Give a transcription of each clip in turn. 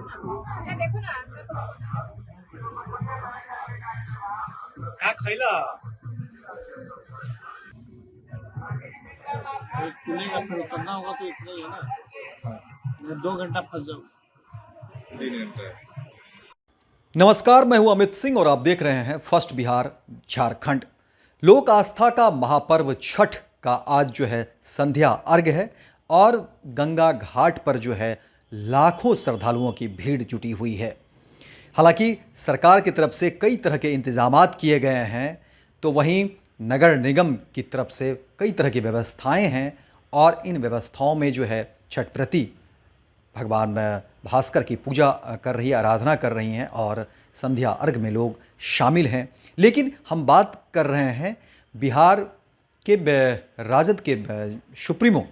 अच्छा देखो ना आजकल तो काय खायला फिर खुलेगा, फिर उतरना होगा तो इतना ही है ना। मैं 2 घंटा फंस जाऊँ। 3 घंटे नमस्कार, मैं हूं अमित सिंह और आप देख रहे हैं फर्स्ट बिहार झारखंड। लोक आस्था का महापर्व छठ का आज जो है संध्या अर्घ्य है और गंगा घाट पर जो है लाखों श्रद्धालुओं की भीड़ जुटी हुई है। हालांकि सरकार की तरफ से कई तरह के इंतजामात किए गए हैं, तो वहीं नगर निगम की तरफ से कई तरह की व्यवस्थाएं हैं और इन व्यवस्थाओं में जो है छठ व्रती भगवान भास्कर की पूजा कर रही है, आराधना कर रही हैं और संध्या अर्घ में लोग शामिल हैं। लेकिन हम बात कर रहे हैं बिहार के राजद के सुप्रीमो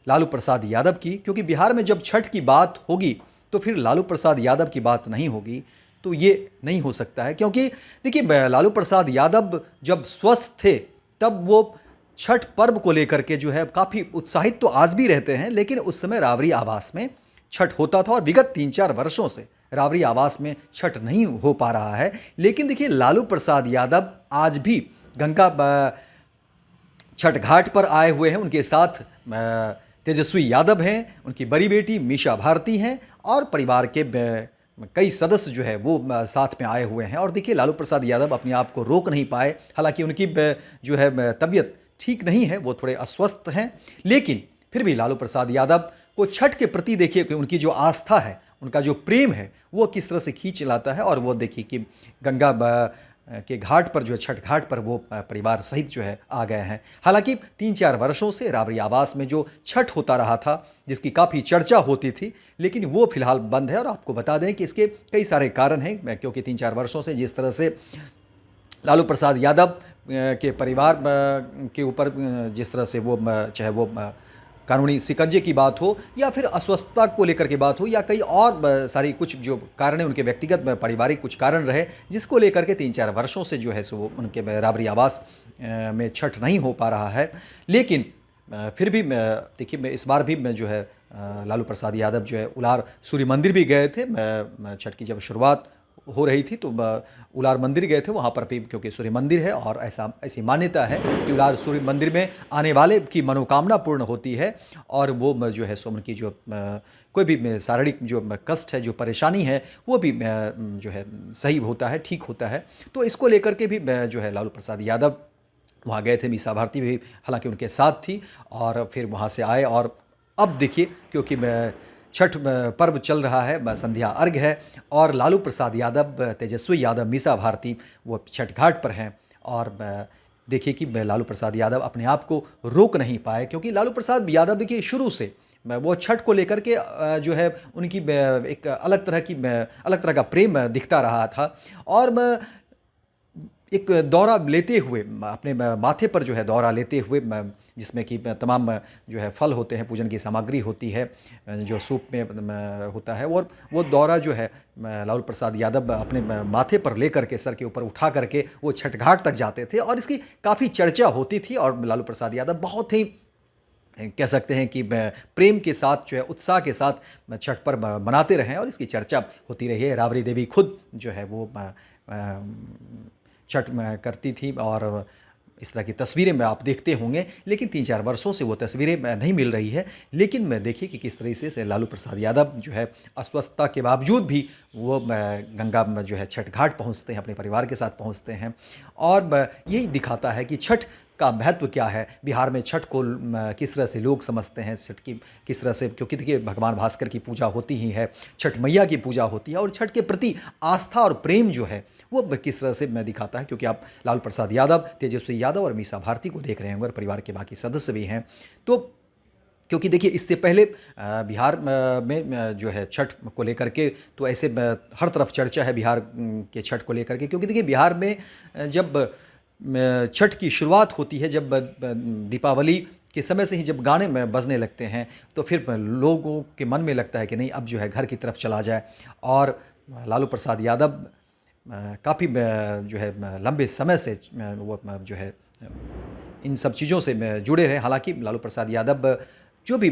लालू प्रसाद यादव की, क्योंकि बिहार में जब छठ की बात होगी तो फिर लालू प्रसाद यादव की बात नहीं होगी, तो ये नहीं हो सकता है। क्योंकि देखिए, लालू प्रसाद यादव जब स्वस्थ थे तब वो छठ पर्व को लेकर के जो है काफ़ी उत्साहित तो आज भी रहते हैं, लेकिन उस समय राबरी आवास में छठ होता था और विगत 3-4 वर्षों से राबरी आवास में छठ नहीं हो पा रहा है। लेकिन देखिए, लालू प्रसाद यादव आज भी गंगा छठ घाट पर आए हुए हैं। उनके साथ तेजस्वी यादव हैं, उनकी बड़ी बेटी मीशा भारती हैं और परिवार के कई सदस्य जो है वो साथ में आए हुए हैं। और देखिए, लालू प्रसाद यादव अपने आप को रोक नहीं पाए। हालांकि उनकी जो है तबीयत ठीक नहीं है, वो थोड़े अस्वस्थ हैं, लेकिन फिर भी लालू प्रसाद यादव को छठ के प्रति देखिए कि उनकी जो आस्था है, उनका जो प्रेम है, वो किस तरह से खींच लाता है। और वो देखिए कि गंगा के घाट पर जो है, छठ घाट पर वो परिवार सहित जो है आ गए हैं। हालांकि 3-4 वर्षों से राबरी आवास में जो छठ होता रहा था, जिसकी काफ़ी चर्चा होती थी, लेकिन वो फिलहाल बंद है। और आपको बता दें कि इसके कई सारे कारण हैं, क्योंकि 3-4 वर्षों से जिस तरह से लालू प्रसाद यादव के परिवार के ऊपर जिस तरह से वो चाहे वो कानूनी शिकंजे की बात हो या फिर अस्वस्थता को लेकर के बात हो या कई और सारी कुछ जो कारण है, उनके व्यक्तिगत पारिवारिक कुछ कारण रहे, जिसको लेकर के 3-4 वर्षों से जो है सो वो उनके राबरी आवास में छठ नहीं हो पा रहा है। लेकिन फिर भी देखिए, मैं इस बार भी मैं जो है लालू प्रसाद यादव जो है उलार सूर्य मंदिर भी गए थे। छठ की जब शुरुआत हो रही थी तो उलार मंदिर गए थे वहाँ पर भी, क्योंकि सूर्य मंदिर है और ऐसी मान्यता है कि उलार सूर्य मंदिर में आने वाले की मनोकामना पूर्ण होती है और वो जो है सो उनकी जो कोई भी शारीरिक जो कष्ट है, जो परेशानी है, वो भी जो है सही होता है, ठीक होता है। तो इसको लेकर के भी जो है लालू प्रसाद यादव वहाँ गए थे। मीसा भारती भी हालांकि उनके साथ थी और फिर वहाँ से आए। और अब देखिए, क्योंकि छठ पर्व चल रहा है, संध्या अर्घ्य है और लालू प्रसाद यादव, तेजस्वी यादव, मीसा भारती वो छठ घाट पर हैं। और देखिए कि लालू प्रसाद यादव अपने आप को रोक नहीं पाए, क्योंकि लालू प्रसाद यादव देखिए शुरू से वो छठ को लेकर के जो है उनकी एक अलग तरह का प्रेम दिखता रहा था। और एक दौरा लेते हुए अपने माथे पर जो है दौरा लेते हुए, जिसमें कि तमाम जो है फल होते हैं, पूजन की सामग्री होती है, जो सूप में होता है, और वो दौरा जो है लालू प्रसाद यादव अपने माथे पर लेकर के, सर के ऊपर उठा करके वो छठ घाट तक जाते थे और इसकी काफ़ी चर्चा होती थी। और लालू प्रसाद यादव बहुत ही कह सकते हैं कि प्रेम के साथ जो है, उत्साह के साथ छठ पर्व मनाते रहे और इसकी चर्चा होती रही है। राबड़ी देवी खुद जो है वो छठ में करती थी और इस तरह की तस्वीरें में आप देखते होंगे। लेकिन 3-4 वर्षों से वो तस्वीरें नहीं मिल रही है। लेकिन मैं देखिए कि किस तरीके से लालू प्रसाद यादव जो है अस्वस्थता के बावजूद भी वो गंगा में जो है छठ घाट पहुंचते हैं, अपने परिवार के साथ पहुंचते हैं। और यही दिखाता है कि छठ का महत्व क्या है, बिहार में छठ को किस तरह से लोग समझते हैं, छठ की किस तरह से, क्योंकि देखिए भगवान भास्कर की पूजा होती ही है, छठ मैया की पूजा होती है और छठ के प्रति आस्था और प्रेम जो है वो किस तरह से मैं दिखाता है। क्योंकि आप लालू प्रसाद यादव, तेजस्वी यादव और मीसा भारती को देख रहे होंगे और परिवार के बाकी सदस्य भी हैं। तो क्योंकि देखिए इससे पहले बिहार में जो है छठ को लेकर के तो ऐसे हर तरफ चर्चा है बिहार के छठ को लेकर के। क्योंकि देखिए बिहार में जब छठ की शुरुआत होती है, जब दीपावली के समय से ही जब गाने में बजने लगते हैं, तो फिर लोगों के मन में लगता है कि नहीं, अब जो है घर की तरफ चला जाए। और लालू प्रसाद यादव काफ़ी जो है लंबे समय से वो जो है इन सब चीज़ों से जुड़े रहे। हालांकि लालू प्रसाद यादव जो भी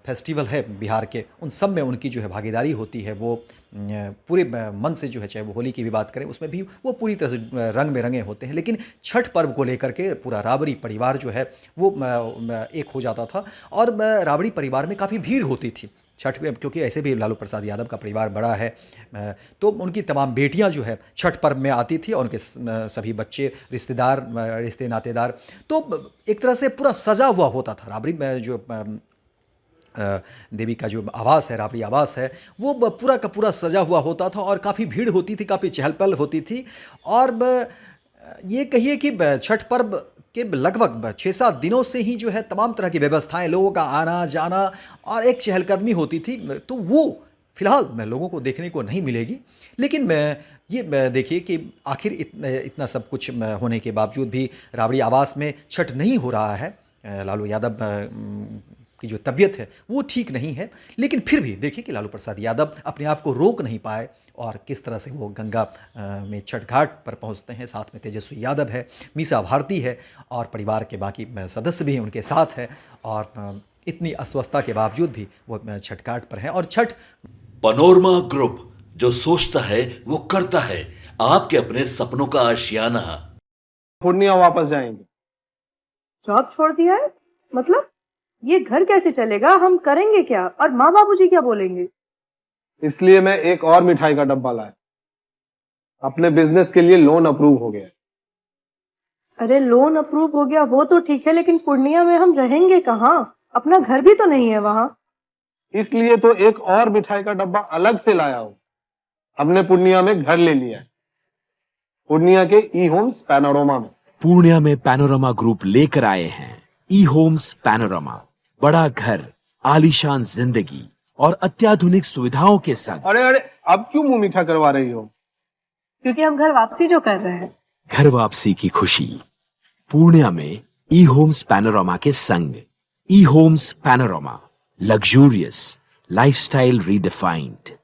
फेस्टिवल है बिहार के, उन सब में उनकी जो है भागीदारी होती है। वो पूरे मन से जो है, चाहे वो होली की भी बात करें उसमें भी वो पूरी तरह से रंग में रंगे होते हैं। लेकिन छठ पर्व को लेकर के पूरा राबड़ी परिवार जो है वो एक हो जाता था, और राबड़ी परिवार में काफ़ी भीड़ होती थी छठ में, क्योंकि ऐसे भी लालू प्रसाद यादव का परिवार बड़ा है। तो उनकी तमाम बेटियां जो है छठ पर्व में आती थी, और उनके सभी बच्चे, रिश्तेदार, रिश्ते नातेदार, तो एक तरह से पूरा सजा हुआ होता था। राबड़ी में जो देवी का जो आवास है, राबड़ी आवास है, वो पूरा का पूरा सजा हुआ होता था, और काफ़ी भीड़ होती थी, काफ़ी चहल पहल होती थी। और ये कहिए कि छठ पर्व के लगभग 6-7 दिनों से ही जो है तमाम तरह की व्यवस्थाएं, लोगों का आना जाना और एक चहलकदमी होती थी। तो वो फिलहाल लोगों को देखने को नहीं मिलेगी। लेकिन ये देखिए कि आखिर इतना सब कुछ होने के बावजूद भी राबड़ी आवास में छठ नहीं हो रहा है। लालू यादव की जो तबीयत है वो ठीक नहीं है, लेकिन फिर भी देखिए कि लालू प्रसाद यादव अपने आप को रोक नहीं पाए, और किस तरह से वो गंगा में छठ घाट पर पहुंचते हैं। साथ में तेजस्वी यादव है, मीसा भारती है, और परिवार के बाकी सदस्य भी उनके साथ है, और इतनी अस्वस्थता के बावजूद भी वो छठ घाट पर हैं। और छठ पैनोरमा ग्रुप, जो सोचता है वो करता है, आपके अपने सपनों का आशियाना। पूर्णिया वापस जाएंगे। जॉब छोड़ दिया है? मतलब ये घर कैसे चलेगा? हम करेंगे क्या? और माँ बाबूजी क्या बोलेंगे? इसलिए मैं एक और मिठाई का डब्बा लाया। अपने बिजनेस के लिए लोन अप्रूव हो गया। अरे लोन अप्रूव हो गया वो तो ठीक है, लेकिन पूर्णिया में हम रहेंगे कहाँ? अपना घर भी तो नहीं है वहाँ। इसलिए तो एक और मिठाई का डब्बा अलग से लाया हूँ। हमने पूर्णिया में घर ले लिया है, पूर्णिया के ई होम्स पैनोरमा में। पूर्णिया में पैनोरमा ग्रुप लेकर आए हैं ई होम्स पैनोरमा। बड़ा घर, आलीशान जिंदगी और अत्याधुनिक सुविधाओं के संग। अरे अब क्यों मुंह मीठा करवा रही हो? क्योंकि हम घर वापसी जो कर रहे हैं। घर वापसी की खुशी पूर्णिया में ई होम्स पैनोरमा के संग। E homes panorama, luxurious lifestyle redefined.